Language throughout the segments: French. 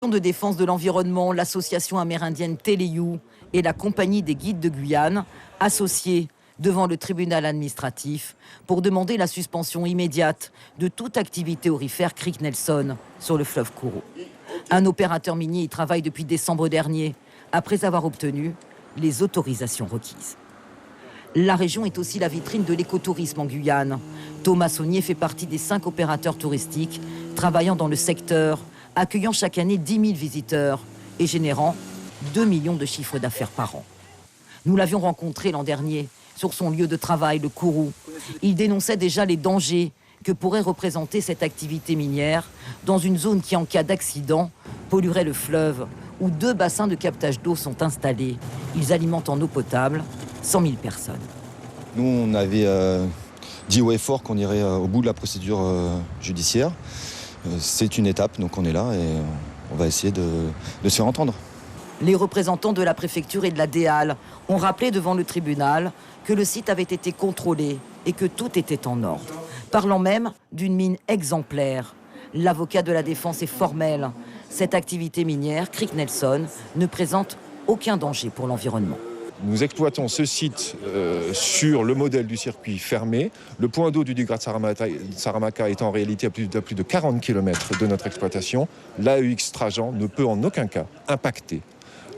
de défense de l'environnement, l'association amérindienne Téléyou et la compagnie des guides de Guyane, associés devant le tribunal administratif pour demander la suspension immédiate de toute activité aurifère Creek Nelson sur le fleuve Kourou. Un opérateur minier y travaille depuis décembre dernier, après avoir obtenu les autorisations requises. La région est aussi la vitrine de l'écotourisme en Guyane. Thomas Saunier fait partie des 5 opérateurs touristiques travaillant dans le secteur, accueillant chaque année 10 000 visiteurs et générant 2 millions de chiffres d'affaires par an. Nous l'avions rencontré l'an dernier sur son lieu de travail, le Kourou. Il dénonçait déjà les dangers que pourrait représenter cette activité minière dans une zone qui, en cas d'accident, polluerait le fleuve, où 2 bassins de captage d'eau sont installés. Ils alimentent en eau potable 100 000 personnes. Nous, on avait dit haut et fort qu'on irait au bout de la procédure judiciaire. C'est une étape, donc on est là et on va essayer de se faire entendre. Les représentants de la préfecture et de la DEAL ont rappelé devant le tribunal que le site avait été contrôlé et que tout était en ordre. Parlant même d'une mine exemplaire. L'avocat de la défense est formel. Cette activité minière, Creek Nelson, ne présente aucun danger pour l'environnement. Nous exploitons ce site sur le modèle du circuit fermé. Le point d'eau du Dugrat Saramaka est en réalité à plus de 40 km de notre exploitation. L'AEX Trajan ne peut en aucun cas impacter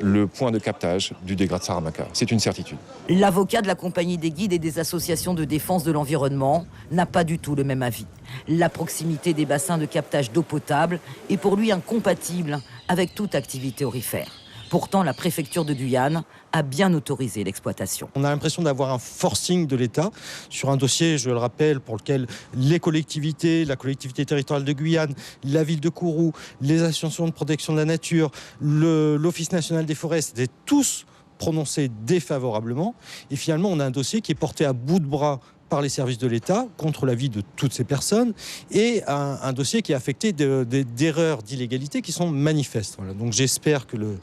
le point de captage du Dugrat Saramaka. C'est une certitude. L'avocat de la compagnie des guides et des associations de défense de l'environnement n'a pas du tout le même avis. La proximité des bassins de captage d'eau potable est pour lui incompatible avec toute activité aurifère. Pourtant, la préfecture de Guyane a bien autorisé l'exploitation. On a l'impression d'avoir un forcing de l'État sur un dossier, je le rappelle, pour lequel les collectivités, la collectivité territoriale de Guyane, la ville de Kourou, les associations de protection de la nature, l'Office national des forêts, étaient tous prononcés défavorablement. Et finalement, on a un dossier qui est porté à bout de bras par les services de l'État contre l'avis de toutes ces personnes et un dossier qui est affecté d'erreurs d'illégalité qui sont manifestes. Voilà. Donc j'espère que le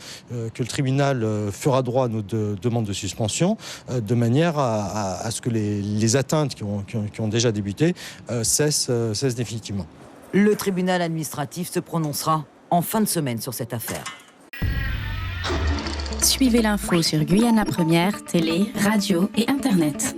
tribunal fera droit à nos demandes de suspension de manière à ce que les atteintes qui ont déjà débuté cessent définitivement. Le tribunal administratif se prononcera en fin de semaine sur cette affaire. Suivez l'info sur Guyana Première, télé, radio et Internet.